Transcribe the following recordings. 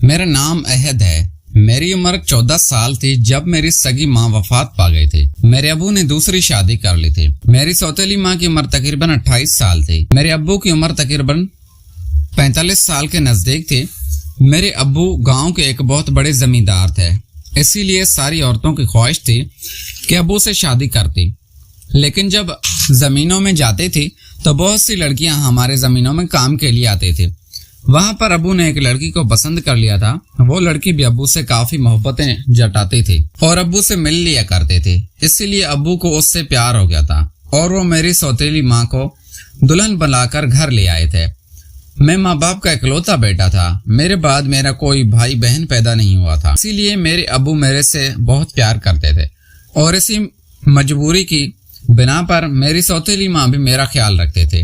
میرا نام احد ہے۔ میری عمر 14 سال تھی جب میری سگی ماں وفات پا گئی تھی۔ میرے ابو نے دوسری شادی کر لی تھی۔ میری سوتیلی ماں کی عمر تقریباً 28 سال تھی۔ میرے ابو کی عمر تقریباً 45 سال کے نزدیک تھی۔ میرے ابو گاؤں کے ایک بہت بڑے زمیندار تھے، اسی لیے ساری عورتوں کی خواہش تھی کہ ابو سے شادی کرتی، لیکن جب زمینوں میں جاتی تھی تو بہت سی لڑکیاں ہمارے زمینوں میں کام کے لیے آتی تھی۔ وہاں پر ابو نے ایک لڑکی کو پسند کر لیا تھا۔ وہ لڑکی بھی ابو سے کافی محبتیں جتاتی تھی اور ابو سے مل لیا کرتی تھی، اسی لیے ابو کو اس سے پیار ہو گیا تھا اور وہ میری سوتیلی ماں کو دلہن بنا کر گھر لے آئے تھے۔ میں ماں باپ کا اکلوتا بیٹا تھا۔ میرے بعد میرا کوئی بھائی بہن پیدا نہیں ہوا تھا، اسی لیے میرے ابو میرے سے بہت پیار کرتے تھے اور اسی مجبوری کی بنا پر میری سوتیلی ماں بھی میرا خیال رکھتے تھے۔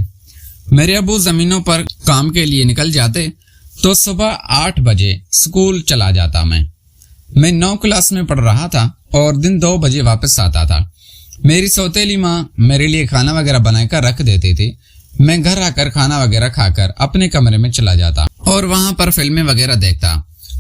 میرے ابو زمینوں پر کام کے لیے نکل جاتے تو صبح 8 بجے سکول چلا جاتا۔ میں 9 کلاس میں پڑھ رہا تھا اور دن 2 بجے واپس آتا تھا۔ میری سوتیلی ماں میرے لیے کھانا وغیرہ بنا کر رکھ دیتی تھی۔ میں گھر آ کر کھانا وغیرہ کھا کر اپنے کمرے میں چلا جاتا اور وہاں پر فلمیں وغیرہ دیکھتا۔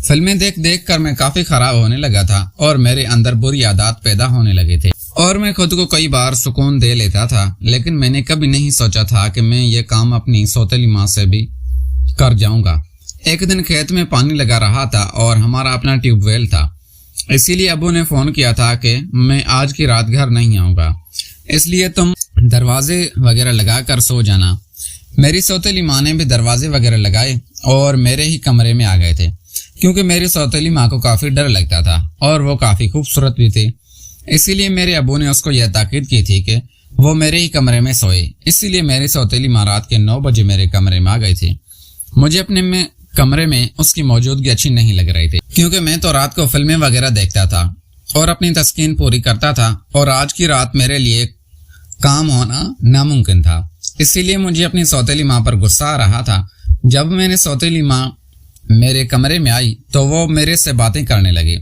فلمیں دیکھ کر میں کافی خراب ہونے لگا تھا اور میرے اندر بری عادات پیدا ہونے لگے تھے اور میں خود کو کئی بار سکون دے لیتا تھا، لیکن میں نے کبھی نہیں سوچا تھا کہ میں یہ کام اپنی سوتیلی ماں سے بھی کر جاؤں گا۔ ایک دن کھیت میں پانی لگا رہا تھا اور ہمارا اپنا ٹیوب ویل تھا، اسی لیے ابو نے فون کیا تھا کہ میں آج کی رات گھر نہیں آؤں گا، اس لیے تم دروازے وغیرہ لگا کر سو جانا۔ میری سوتیلی ماں نے بھی دروازے وغیرہ لگائے اور میرے ہی کمرے میں آ گئے تھے، کیونکہ میری سوتیلی ماں کو کافی ڈر لگتا تھا اور وہ کافی خوبصورت بھی تھی، اسی لیے میرے ابو نے اس کو یہ تاکید کی تھی کہ وہ میرے ہی کمرے میں سوئے۔ اسی لیے میری سوتیلی ماں رات کے 9 بجے میرے کمرے میں آ گئی تھی۔ مجھے اپنے کمرے میں اس کی موجودگی اچھی نہیں لگ رہی تھی، کیونکہ میں تو رات کو فلمیں وغیرہ دیکھتا تھا اور اپنی تسکین پوری کرتا تھا اور آج کی رات میرے لیے کام ہونا ناممکن تھا۔ اسی لیے مجھے اپنی سوتیلی ماں پر غصہ آ رہا تھا۔ جب میں نے سوتیلی ماں میرے کمرے میں آئی تو وہ میرے سے باتیں کرنے لگی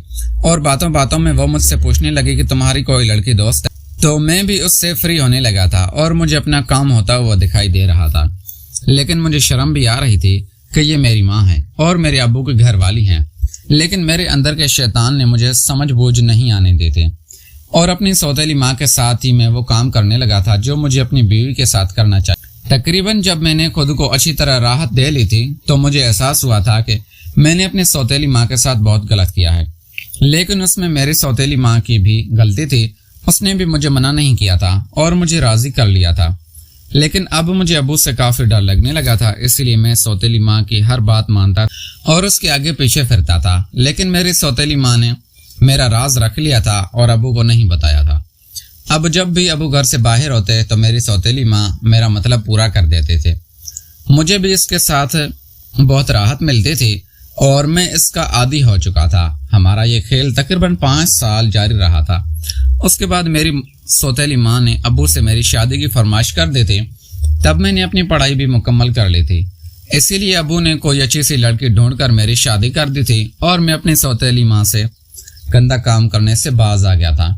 اور باتوں میں وہ مجھ سے پوچھنے لگی کہ تمہاری کوئی لڑکی دوست ہے؟ تو میں بھی اس سے فری ہونے لگا تھا اور مجھے اپنا کام ہوتا ہوا دکھائی دے رہا تھا، لیکن مجھے شرم بھی آ رہی تھی کہ یہ میری ماں ہے اور میرے ابو کے گھر والی ہیں، لیکن میرے اندر کے شیطان نے مجھے سمجھ بوجھ نہیں آنے دیتے اور اپنی سوتیلی ماں کے ساتھ ہی میں وہ کام کرنے لگا تھا جو مجھے اپنی بیوی کے ساتھ کرنا چاہیے۔ تقریباً جب میں نے خود کو اچھی طرح راحت دے لی تھی تو مجھے احساس ہوا تھا کہ میں نے اپنی سوتیلی ماں کے ساتھ بہت غلط کیا ہے، لیکن اس میں میری سوتیلی ماں کی بھی غلطی تھی۔ اس نے بھی مجھے منع نہیں کیا تھا اور مجھے راضی کر لیا تھا، لیکن اب مجھے ابو سے کافی ڈر لگنے لگا تھا، اسی لیے میں سوتیلی ماں کی ہر بات مانتا اور اس کے آگے پیچھے پھرتا تھا، لیکن میری سوتیلی ماں نے میرا راز رکھ لیا تھا اور ابو کو نہیں بتایا تھا۔ اب جب بھی ابو گھر سے باہر ہوتے تو میری سوتیلی ماں میرا مطلب پورا کر دیتے تھے۔ مجھے بھی اس کے ساتھ بہت راحت ملتی تھی اور میں اس کا عادی ہو چکا تھا۔ ہمارا یہ کھیل تقریباً 5 سال جاری رہا تھا۔ اس کے بعد میری سوتیلی ماں نے ابو سے میری شادی کی فرمائش کر دی تھی۔ تب میں نے اپنی پڑھائی بھی مکمل کر لی تھی، اسی لیے ابو نے کوئی اچھی سی لڑکی ڈھونڈ کر میری شادی کر دی تھی اور میں اپنی سوتیلی ماں سے گندا کام کرنے سے باز آ گیا تھا۔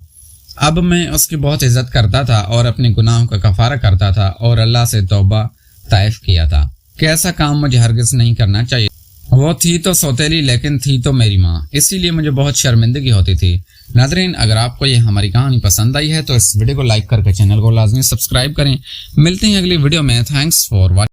اب میں اس کی بہت عزت کرتا تھا اور اپنے گناہوں کا کفارہ کرتا تھا اور اللہ سے توبہ طائف کیا تھا کہ ایسا کام مجھے ہرگز نہیں کرنا چاہیے۔ وہ تھی تو سوتیلی، لیکن تھی تو میری ماں، اسی لیے مجھے بہت شرمندگی ہوتی تھی۔ ناظرین، اگر آپ کو یہ ہماری کہانی پسند آئی ہے تو اس ویڈیو کو لائک کر کے چینل کو لازمی سبسکرائب کریں۔ ملتے ہیں اگلی ویڈیو میں۔ Thanks for watching.